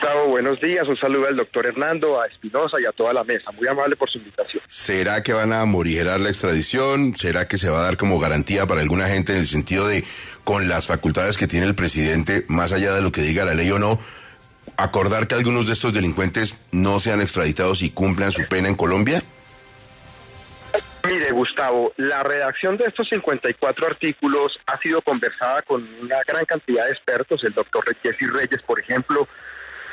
Gustavo, buenos días. Un saludo al doctor Hernando, a Espinosa y a toda la mesa. Muy amable por su invitación. ¿Será que van a morigerar la extradición? ¿Será que se va a dar como garantía para alguna gente en el sentido de, con las facultades que tiene el presidente, más allá de lo que diga la ley o no, acordar que algunos de estos delincuentes no sean extraditados y cumplan su pena en Colombia? Mire, Gustavo, la redacción de estos 54 artículos ha sido conversada con una gran cantidad de expertos. El doctor Jessy Reyes, por ejemplo,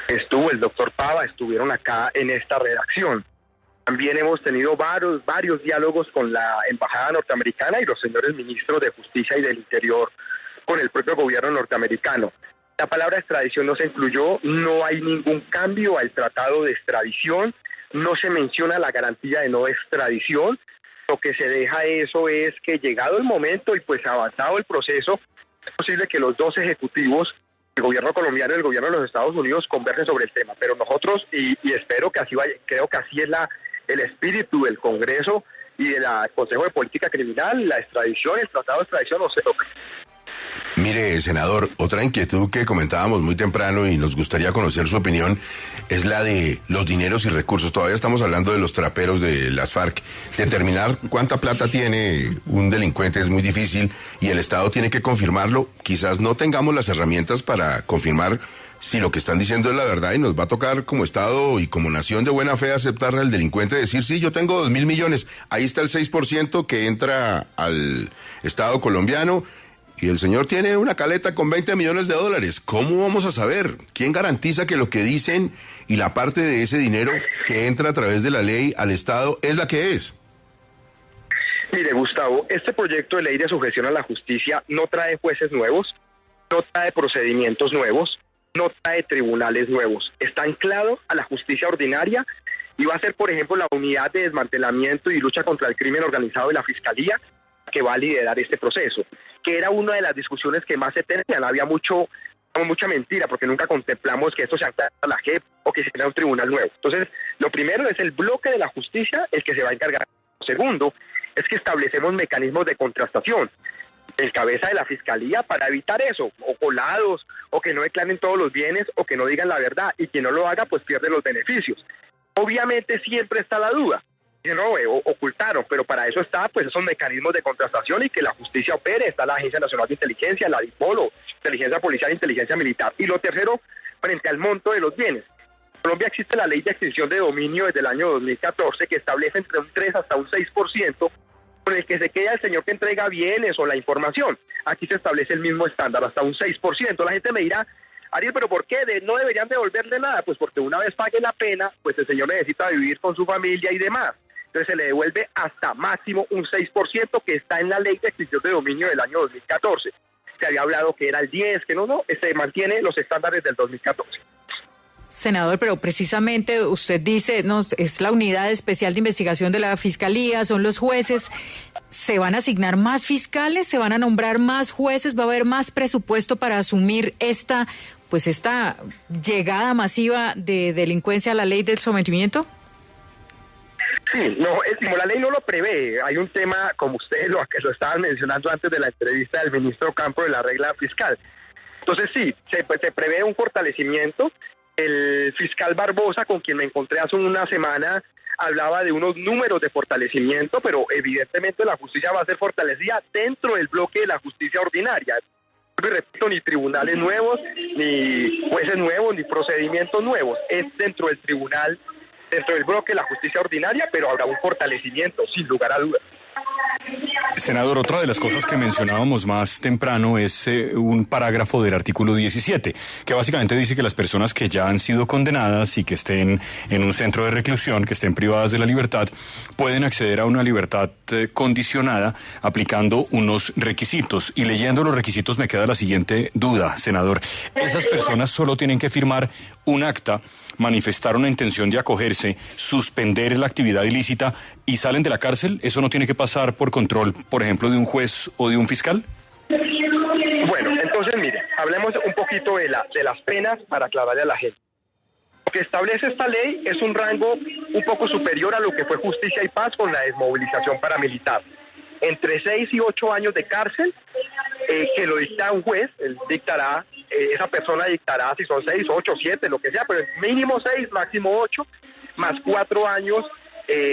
el doctor Pava, estuvieron acá en esta redacción. También hemos tenido varios diálogos con la Embajada norteamericana y los señores ministros de Justicia y del Interior con el propio gobierno norteamericano. La palabra extradición no se incluyó, no hay ningún cambio al tratado de extradición, no se menciona la garantía de no extradición. Lo que se deja eso es que llegado el momento y pues avanzado el proceso, es posible que los dos ejecutivos, el gobierno colombiano y el gobierno de los Estados Unidos, conversen sobre el tema. Pero nosotros, y espero que así vaya, creo que así es el espíritu del Congreso y del Consejo de Política Criminal, la extradición, el tratado de extradición no se toca. Mire, senador, otra inquietud que comentábamos muy temprano y nos gustaría conocer su opinión es la de los dineros y recursos. Todavía estamos hablando de los traperos de las FARC. Determinar cuánta plata tiene un delincuente es muy difícil y el Estado tiene que confirmarlo. Quizás no tengamos las herramientas para confirmar si lo que están diciendo es la verdad y nos va a tocar como Estado y como nación de buena fe aceptarle al delincuente, decir, sí, yo tengo 2.000 millones, ahí está el 6% que entra al Estado colombiano. Y el señor tiene una caleta con 20 millones de dólares. ¿Cómo vamos a saber? ¿Quién garantiza que lo que dicen y la parte de ese dinero que entra a través de la ley al Estado es la que es? Mire, Gustavo, este proyecto de ley de sujeción a la justicia no trae jueces nuevos, no trae procedimientos nuevos, no trae tribunales nuevos. Está anclado a la justicia ordinaria y va a ser, por ejemplo, la unidad de desmantelamiento y lucha contra el crimen organizado de la Fiscalía que va a liderar este proceso, que era una de las discusiones que más se tenían. Había mucha mentira, porque nunca contemplamos que esto se anclara a la JEP o que se crea un tribunal nuevo. Entonces, lo primero es el bloque de la justicia, el que se va a encargar. Lo segundo es que establecemos mecanismos de contrastación en cabeza de la Fiscalía para evitar eso, o colados, o que no declaren todos los bienes, o que no digan la verdad, y quien no lo haga, pues pierde los beneficios. Obviamente siempre está la duda. No, ocultaron, pero para eso está pues esos mecanismos de contrastación y que la justicia opere. Está la Agencia Nacional de Inteligencia, la DIPOL, inteligencia policial e inteligencia militar. Y lo tercero, frente al monto de los bienes. En Colombia existe la ley de extinción de dominio desde el año 2014 que establece entre un 3 hasta un 6% con el que se queda el señor que entrega bienes o la información. Aquí se establece el mismo estándar, hasta un 6%. La gente me dirá, Ariel, ¿pero por qué? ¿No deberían devolverle nada? Pues porque una vez pague la pena, pues el señor necesita vivir con su familia y demás. Entonces se le devuelve hasta máximo un 6% que está en la ley de extinción de dominio del año 2014. Se había hablado que era el 10, que no, se mantiene los estándares del 2014. Senador, pero precisamente usted dice, no, es la unidad especial de investigación de la Fiscalía, son los jueces. ¿Se van a asignar más fiscales? ¿Se van a nombrar más jueces? ¿Va a haber más presupuesto para asumir esta llegada masiva de delincuencia a la ley del sometimiento? Sí, no, como la ley no lo prevé, hay un tema, como ustedes lo estaban mencionando antes de la entrevista del ministro Campo, de la regla fiscal. Entonces sí, se prevé un fortalecimiento. El fiscal Barbosa, con quien me encontré hace una semana, hablaba de unos números de fortalecimiento, pero evidentemente la justicia va a ser fortalecida dentro del bloque de la justicia ordinaria. No repito, ni tribunales nuevos, ni jueces nuevos, ni procedimientos nuevos. Es dentro del tribunal, dentro del bloque de la justicia ordinaria, pero habrá un fortalecimiento, sin lugar a dudas. Senador, otra de las cosas que mencionábamos más temprano es un parágrafo del artículo 17, que básicamente dice que las personas que ya han sido condenadas y que estén en un centro de reclusión, que estén privadas de la libertad, pueden acceder a una libertad condicionada aplicando unos requisitos. Y leyendo los requisitos me queda la siguiente duda, senador. ¿Esas personas solo tienen que firmar un acta, manifestar una intención de acogerse, suspender la actividad ilícita y salen de la cárcel? ¿Eso no tiene que pasar por control, por ejemplo, de un juez o de un fiscal? Bueno, entonces mire, hablemos un poquito de las penas para aclararle a la gente. Lo que establece esta ley es un rango un poco superior a lo que fue Justicia y Paz con la desmovilización paramilitar. Entre 6 y 8 años de cárcel, que lo dicta un juez, él dictará esa persona dictará si son 6, 8, 7, lo que sea, pero mínimo 6, máximo 8, más 4 años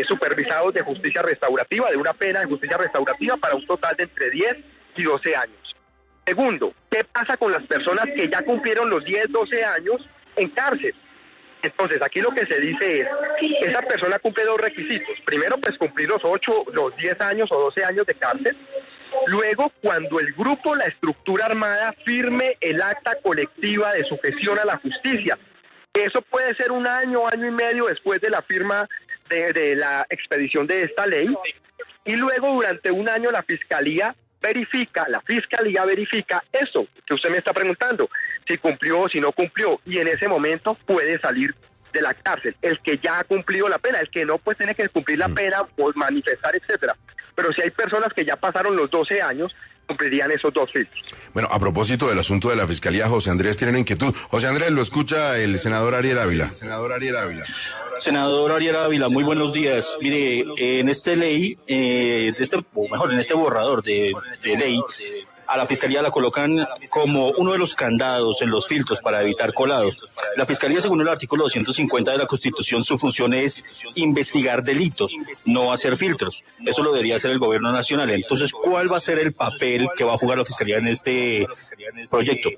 supervisados de justicia restaurativa, de una pena de justicia restaurativa para un total de entre 10 y 12 años. Segundo, ¿qué pasa con las personas que ya cumplieron los 10, 12 años en cárcel? Entonces, aquí lo que se dice es, esa persona cumple 2 requisitos. Primero, pues cumplir los 8, los 10 años o 12 años de cárcel. Luego, cuando el grupo, la estructura armada, firme el acta colectiva de sujeción a la justicia. Eso puede ser un año, año y medio después de la firma de la expedición de esta ley. Y luego, durante un año, la fiscalía verifica eso que usted me está preguntando, si cumplió o si no cumplió, y en ese momento puede salir de la cárcel. El que ya ha cumplido la pena, el que no, pues tiene que cumplir la pena, pues manifestar, etcétera. Pero si hay personas que ya pasaron los 12 años, cumplirían esos 2 filtros. Bueno, a propósito del asunto de la Fiscalía, José Andrés tiene una inquietud. José Andrés, lo escucha el senador Ariel Ávila. Senador Ariel Ávila, muy buenos días. Mire, en esta ley, en este borrador de ley, a la Fiscalía la colocan como uno de los candados en los filtros para evitar colados. La Fiscalía, según el artículo 250 de la Constitución, su función es investigar delitos, no hacer filtros. Eso lo debería hacer el gobierno nacional. Entonces, ¿cuál va a ser el papel que va a jugar la Fiscalía en este proyecto?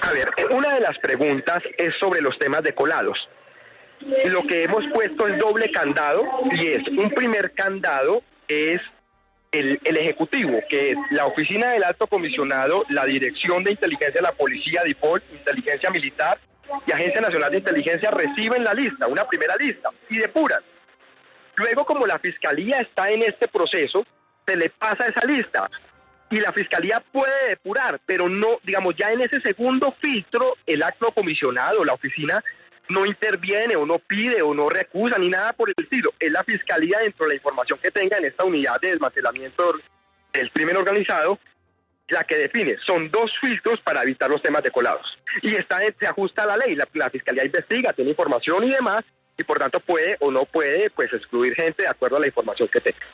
A ver, una de las preguntas es sobre los temas de colados. Lo que hemos puesto es doble candado, y es un primer candado es el Ejecutivo, que es la Oficina del Alto Comisionado, la Dirección de Inteligencia de la Policía, DIPOL, Inteligencia Militar y Agencia Nacional de Inteligencia reciben la lista, una primera lista, y depuran. Luego, como la Fiscalía está en este proceso, se le pasa esa lista y la Fiscalía puede depurar, pero no, digamos, ya en ese segundo filtro, el Alto Comisionado, la Oficina, no interviene o no pide o no recusa ni nada por el estilo. Es la Fiscalía, dentro de la información que tenga en esta unidad de desmantelamiento del crimen organizado, la que define. Son 2 filtros para evitar los temas de colados. Y se ajusta a la ley. La Fiscalía investiga, tiene información y demás, y por tanto puede o no puede pues excluir gente de acuerdo a la información que tenga.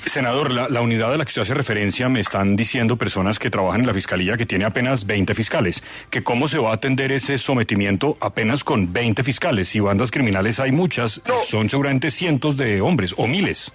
Senador, la unidad a la que usted hace referencia, me están diciendo personas que trabajan en la Fiscalía que tiene apenas 20 fiscales, que cómo se va a atender ese sometimiento apenas con 20 fiscales. Si bandas criminales hay muchas, son seguramente cientos de hombres o miles.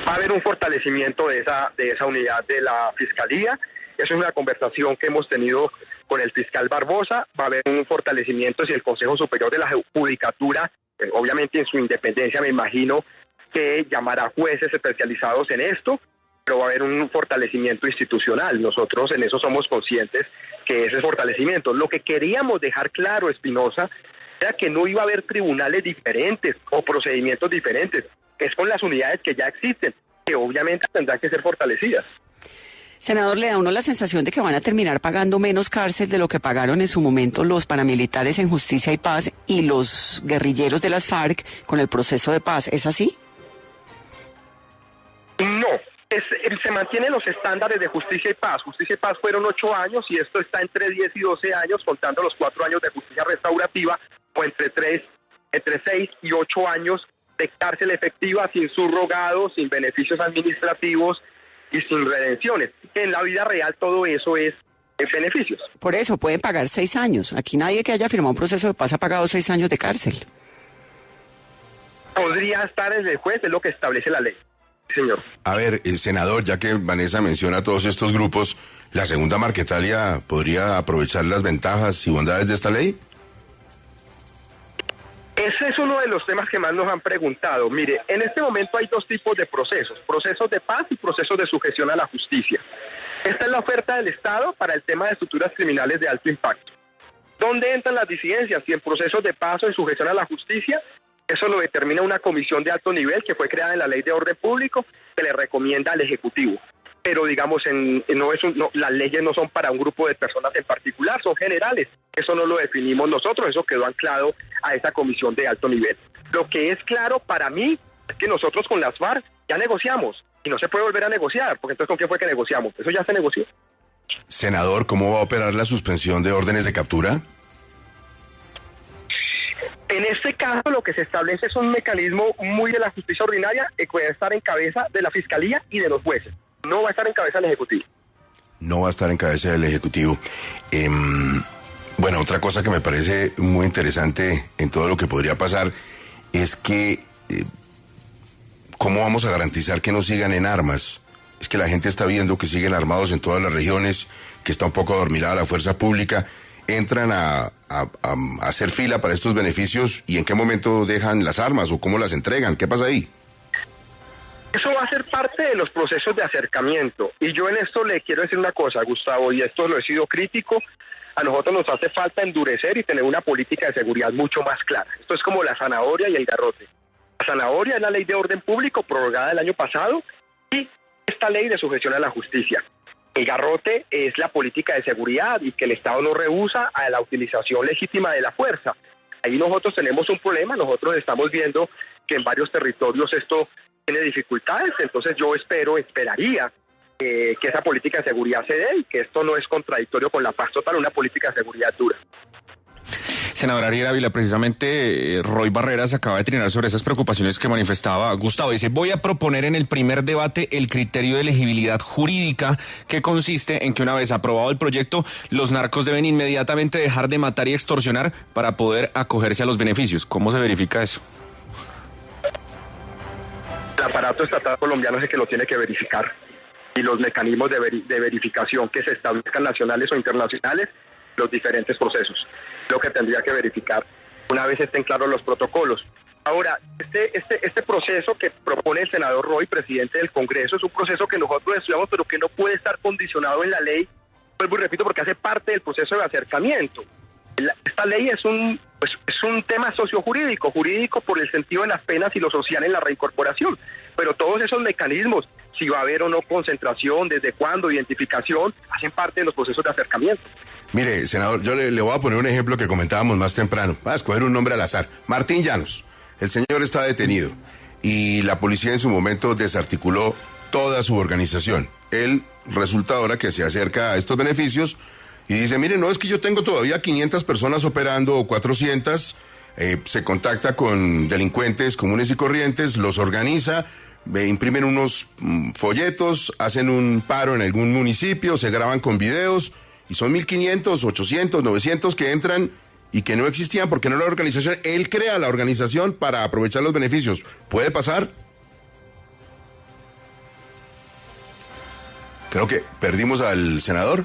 Va a haber un fortalecimiento de esa unidad de la Fiscalía. Eso es una conversación que hemos tenido con el fiscal Barbosa. Va a haber un fortalecimiento si el Consejo Superior de la Judicatura, obviamente en su independencia, me imagino, que llamará jueces especializados en esto, pero va a haber un fortalecimiento institucional. Nosotros en eso somos conscientes que ese fortalecimiento. Lo que queríamos dejar claro, Espinosa, era que no iba a haber tribunales diferentes o procedimientos diferentes. Es con las unidades que ya existen, que obviamente tendrán que ser fortalecidas. Senador, ¿le da a uno la sensación de que van a terminar pagando menos cárcel de lo que pagaron en su momento los paramilitares en Justicia y Paz y los guerrilleros de las FARC con el proceso de paz? ¿Es así? No, se mantienen los estándares de Justicia y Paz. Justicia y Paz fueron 8 años y esto está entre 10 y 12 años, contando los 4 años de justicia restaurativa, o entre 6 y 8 años de cárcel efectiva, sin subrogado, sin beneficios administrativos y sin redenciones. En la vida real todo eso es beneficios. Por eso pueden pagar 6 años. Aquí nadie que haya firmado un proceso de paz ha pagado 6 años de cárcel. Podría estar en el juez, es lo que establece la ley. Señor. A ver, senador, ya que Vanessa menciona todos estos grupos, ¿la segunda Marquetalia podría aprovechar las ventajas y bondades de esta ley? Ese es uno de los temas que más nos han preguntado. Mire, en este momento hay 2 tipos de procesos de paz y procesos de sujeción a la justicia. Esta es la oferta del Estado para el tema de estructuras criminales de alto impacto. ¿Dónde entran las disidencias? Si en procesos de paz o de sujeción a la justicia. Eso lo determina una comisión de alto nivel que fue creada en la Ley de Orden Público, que le recomienda al Ejecutivo. Pero digamos, las leyes no son para un grupo de personas en particular, son generales. Eso no lo definimos nosotros, eso quedó anclado a esa comisión de alto nivel. Lo que es claro para mí es que nosotros con las FARC ya negociamos y no se puede volver a negociar, porque entonces ¿con quién fue que negociamos? Eso ya se negoció. Senador, ¿cómo va a operar la suspensión de órdenes de captura? En este caso lo que se establece es un mecanismo muy de la justicia ordinaria que puede estar en cabeza de la Fiscalía y de los jueces. No va a estar en cabeza del Ejecutivo. no va a estar en cabeza del Ejecutivo. Bueno, otra cosa que me parece muy interesante en todo lo que podría pasar es que ¿cómo vamos a garantizar que no sigan en armas? Es que la gente está viendo que siguen armados en todas las regiones, que está un poco adormilada la fuerza pública, entran a hacer fila para estos beneficios y en qué momento dejan las armas o cómo las entregan, ¿qué pasa ahí? Eso va a ser parte de los procesos de acercamiento. Y yo en esto le quiero decir una cosa, Gustavo, y esto lo he sido crítico, a nosotros nos hace falta endurecer y tener una política de seguridad mucho más clara. Esto es como la zanahoria y el garrote. La zanahoria es la ley de orden público prorrogada el año pasado y esta ley de sujeción a la justicia. El garrote es la política de seguridad y que el Estado no rehúsa a la utilización legítima de la fuerza. Ahí nosotros tenemos un problema, nosotros estamos viendo que en varios territorios esto tiene dificultades, entonces yo esperaría que esa política de seguridad se dé y que esto no es contradictorio con la paz total, una política de seguridad dura. Senador Ariel Ávila, precisamente Roy Barreras acaba de trinar sobre esas preocupaciones que manifestaba Gustavo. Dice, voy a proponer en el primer debate el criterio de elegibilidad jurídica que consiste en que una vez aprobado el proyecto, los narcos deben inmediatamente dejar de matar y extorsionar para poder acogerse a los beneficios. ¿Cómo se verifica eso? El aparato estatal colombiano es el que lo tiene que verificar y los mecanismos de verificación que se establezcan nacionales o internacionales, los diferentes procesos. Lo que tendría que verificar una vez estén claros los protocolos. Ahora, este proceso que propone el senador Roy, presidente del Congreso, es un proceso que nosotros estudiamos, pero que no puede estar condicionado en la ley, vuelvo y repito, porque hace parte del proceso de acercamiento. Esta ley es un tema sociojurídico, jurídico por el sentido de las penas y lo social en la reincorporación, pero todos esos mecanismos, si va a haber o no concentración, desde cuándo, identificación, hacen parte de los procesos de acercamiento. Mire, senador, yo le voy a poner un ejemplo que comentábamos más temprano. Va a escoger un nombre al azar. Martín Llanos. El señor está detenido y la policía en su momento desarticuló toda su organización. Él resulta ahora que se acerca a estos beneficios y dice, mire, no, es que yo tengo todavía 500 personas operando o 400, se contacta con delincuentes comunes y corrientes, los organiza, imprimen unos folletos, hacen un paro en algún municipio, se graban con videos y son 1.500, 800, 900 que entran y que no existían porque no era la organización. Él crea la organización para aprovechar los beneficios. ¿Puede pasar? Creo que perdimos al senador.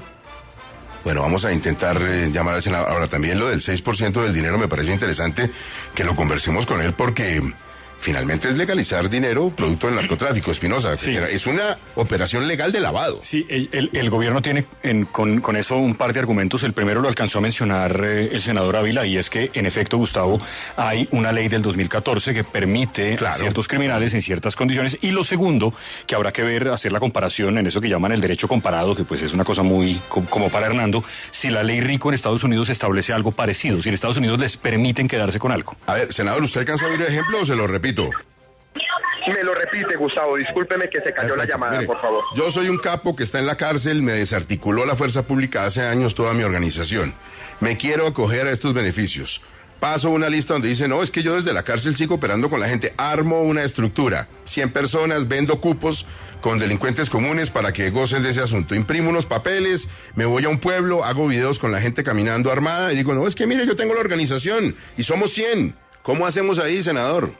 Bueno, vamos a intentar llamar al senador. Ahora, también lo del 6% del dinero me parece interesante que lo conversemos con él porque finalmente es legalizar dinero producto del narcotráfico, Espinosa. Sí. Es una operación legal de lavado. Sí, el gobierno tiene con eso un par de argumentos. El primero lo alcanzó a mencionar el senador Ávila, y es que, en efecto, Gustavo, hay una ley del 2014 que permite a ciertos criminales en ciertas condiciones. Y lo segundo, que habrá que ver, hacer la comparación en eso que llaman el derecho comparado, que pues es una cosa muy como para Hernando, si la ley RICO en Estados Unidos establece algo parecido, si en Estados Unidos les permiten quedarse con algo. A ver, senador, ¿usted alcanzó a oír el ejemplo o se lo repito? Me lo repite, Gustavo, discúlpeme que se cayó la llamada, mire, por favor. Yo soy un capo que está en la cárcel, me desarticuló la fuerza pública hace años toda mi organización. Me quiero acoger a estos beneficios. Paso una lista donde dice, no, es que yo desde la cárcel sigo operando con la gente. Armo una estructura, 100 personas, vendo cupos con delincuentes comunes para que gocen de ese asunto. Imprimo unos papeles, me voy a un pueblo, hago videos con la gente caminando armada y digo, no, es que mire, yo tengo la organización y somos 100. ¿Cómo hacemos ahí, senador?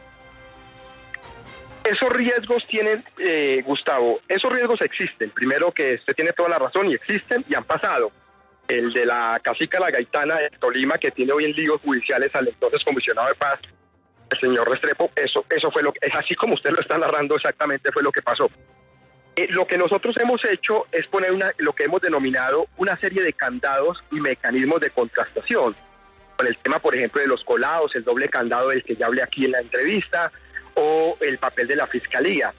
Esos riesgos tienen, Gustavo, esos riesgos existen. Primero que usted tiene toda la razón y existen y han pasado. El de la cacica La Gaitana de Tolima, que tiene hoy en líos judiciales al entonces comisionado de paz, el señor Restrepo, eso fue lo que, es así como usted lo está narrando, exactamente fue lo que pasó. Lo que nosotros hemos hecho es poner lo que hemos denominado una serie de candados y mecanismos de contrastación. Con el tema, por ejemplo, de los colados, el doble candado del que ya hablé aquí en la entrevista, o el papel de la Fiscalía.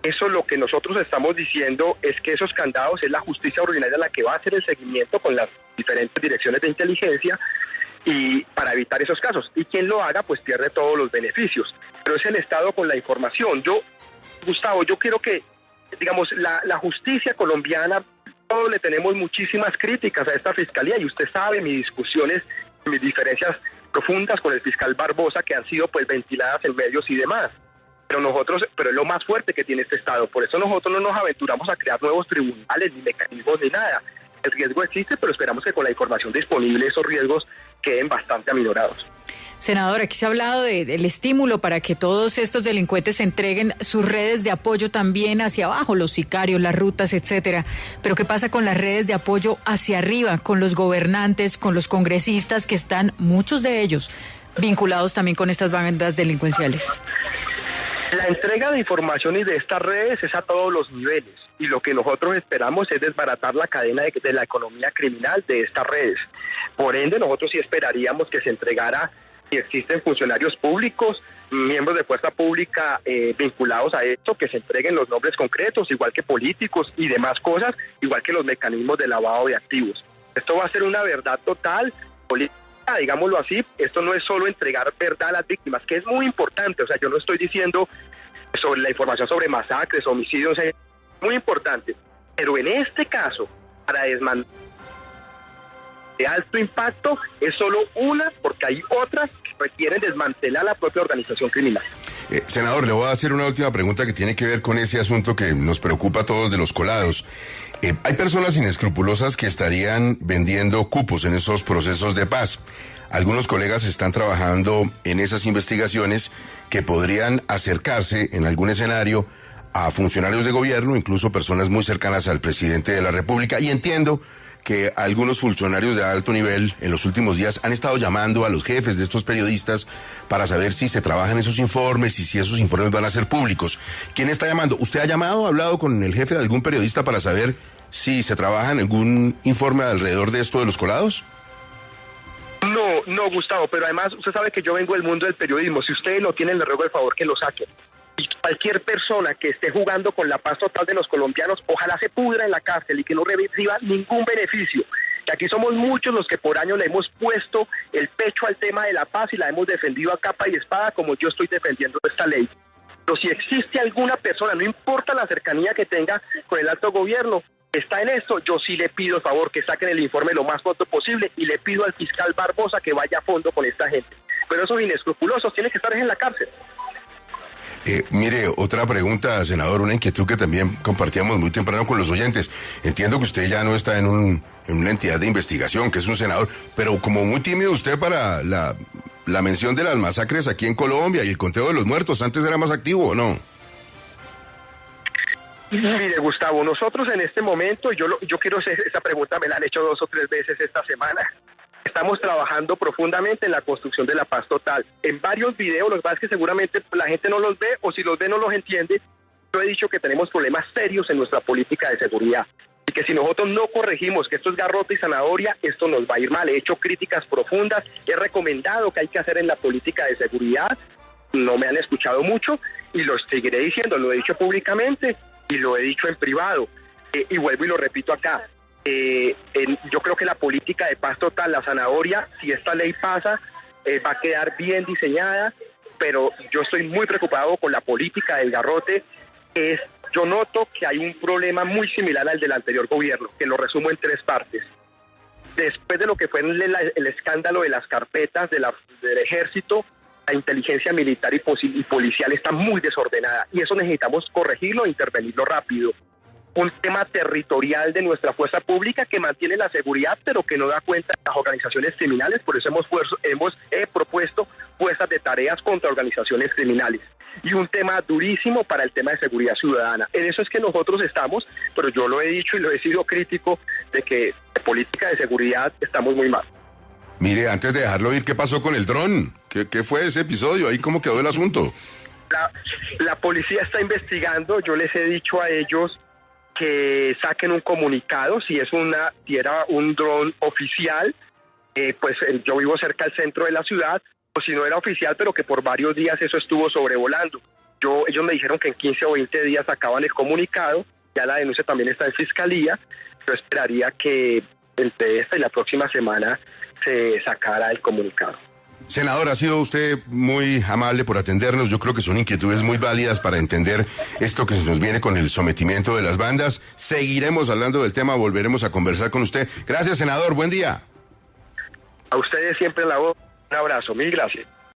Eso lo que nosotros estamos diciendo es que esos candados es la justicia ordinaria la que va a hacer el seguimiento con las diferentes direcciones de inteligencia y para evitar esos casos. Y quien lo haga, pues pierde todos los beneficios. Pero es el Estado con la información. Gustavo, yo quiero que, digamos, la justicia colombiana, todos le tenemos muchísimas críticas a esta Fiscalía y usted sabe mis discusiones, mis diferencias profundas con el fiscal Barbosa que han sido pues ventiladas en medios y demás. pero es lo más fuerte que tiene este Estado. Por eso nosotros no nos aventuramos a crear nuevos tribunales, ni mecanismos, ni nada. El riesgo existe, pero esperamos que con la información disponible esos riesgos queden bastante aminorados. Senador, aquí se ha hablado del estímulo para que todos estos delincuentes entreguen sus redes de apoyo también hacia abajo, los sicarios, las rutas, etcétera. Pero ¿qué pasa con las redes de apoyo hacia arriba, con los gobernantes, con los congresistas que están, muchos de ellos, vinculados también con estas bandas delincuenciales? La entrega de información y de estas redes es a todos los niveles, y lo que nosotros esperamos es desbaratar la cadena de la economía criminal de estas redes. Por ende, nosotros sí esperaríamos que se entregara, si existen funcionarios públicos, miembros de fuerza pública vinculados a esto, que se entreguen los nombres concretos, igual que políticos y demás cosas, igual que los mecanismos de lavado de activos. Esto va a ser una verdad total, política, digámoslo así. Esto no es solo entregar verdad a las víctimas, que es muy importante. O sea, yo no estoy diciendo sobre la información sobre masacres, homicidios, es muy importante. Pero en este caso, para desmantelar de alto impacto, es solo una, porque hay otras que requieren desmantelar la propia organización criminal. Senador, le voy a hacer una última pregunta que tiene que ver con ese asunto que nos preocupa a todos de los colados. Hay personas inescrupulosas que estarían vendiendo cupos en esos procesos de paz. Algunos colegas están trabajando en esas investigaciones que podrían acercarse en algún escenario a funcionarios de gobierno, incluso personas muy cercanas al presidente de la República, y entiendo que algunos funcionarios de alto nivel en los últimos días han estado llamando a los jefes de estos periodistas para saber si se trabajan esos informes y si esos informes van a ser públicos. ¿Quién está llamando? ¿Usted ha llamado, ha hablado con el jefe de algún periodista para saber si se trabaja en algún informe alrededor de esto de los colados? No, Gustavo, pero además usted sabe que yo vengo del mundo del periodismo. Si ustedes lo tienen, le ruego el favor que lo saquen. Y cualquier persona que esté jugando con la paz total de los colombianos, ojalá se pudra en la cárcel y que no reciba ningún beneficio. Que aquí somos muchos los que por años le hemos puesto el pecho al tema de la paz y la hemos defendido a capa y espada, como yo estoy defendiendo esta ley. Pero si existe alguna persona, no importa la cercanía que tenga con el alto gobierno, está en esto, yo sí le pido el favor que saquen el informe lo más pronto posible, y le pido al fiscal Barbosa que vaya a fondo con esta gente. Pero esos inescrupulosos tienen que estar en la cárcel. Mire, otra pregunta, senador, una inquietud que también compartíamos muy temprano con los oyentes. Entiendo que usted ya no está en una entidad de investigación, que es un senador, pero como muy tímido usted para la mención de las masacres aquí en Colombia y el conteo de los muertos. ¿Antes era más activo o no? Mire, Gustavo, nosotros en este momento, yo quiero hacer esa pregunta, me la han hecho 2 o 3 veces esta semana. Estamos trabajando profundamente en la construcción de la paz total. En varios videos, lo que pasa es que seguramente la gente no los ve, o si los ve no los entiende. Yo he dicho que tenemos problemas serios en nuestra política de seguridad, y que si nosotros no corregimos que esto es garrote y zanahoria, esto nos va a ir mal. He hecho críticas profundas, he recomendado que hay que hacer en la política de seguridad, no me han escuchado mucho, y lo seguiré diciendo, lo he dicho públicamente y lo he dicho en privado, y vuelvo y lo repito acá. Yo creo que la política de paz total, la zanahoria, si esta ley pasa, va a quedar bien diseñada, pero yo estoy muy preocupado con la política del garrote. Yo noto que hay un problema muy similar al del anterior gobierno, que lo resumo en 3 partes. Después de lo que fue el escándalo de las carpetas del ejército, la inteligencia militar y policial está muy desordenada, y eso necesitamos corregirlo e intervenirlo rápido. Un tema territorial de nuestra fuerza pública que mantiene la seguridad, pero que no da cuenta de las organizaciones criminales. Por eso hemos propuesto fuerzas de tareas contra organizaciones criminales. Y un tema durísimo para el tema de seguridad ciudadana. En eso es que nosotros estamos, pero yo lo he dicho y lo he sido crítico, de que en política de seguridad estamos muy mal. Mire, antes de dejarlo ir, ¿qué pasó con el dron? ¿Qué fue ese episodio? ¿Ahí cómo quedó el asunto? La policía está investigando. Yo les he dicho a ellos que saquen un comunicado si era un dron oficial, pues yo vivo cerca del centro de la ciudad, o si no era oficial, pero que por varios días eso estuvo sobrevolando. Ellos me dijeron que en 15 o 20 días sacaban el comunicado, ya la denuncia también está en fiscalía. Yo esperaría que entre esta y la próxima semana se sacara el comunicado. Senador, ha sido usted muy amable por atendernos. Yo creo que son inquietudes muy válidas para entender esto que nos viene con el sometimiento de las bandas. Seguiremos hablando del tema, volveremos a conversar con usted. Gracias, senador, buen día. A ustedes siempre la voz. Un abrazo, mil gracias.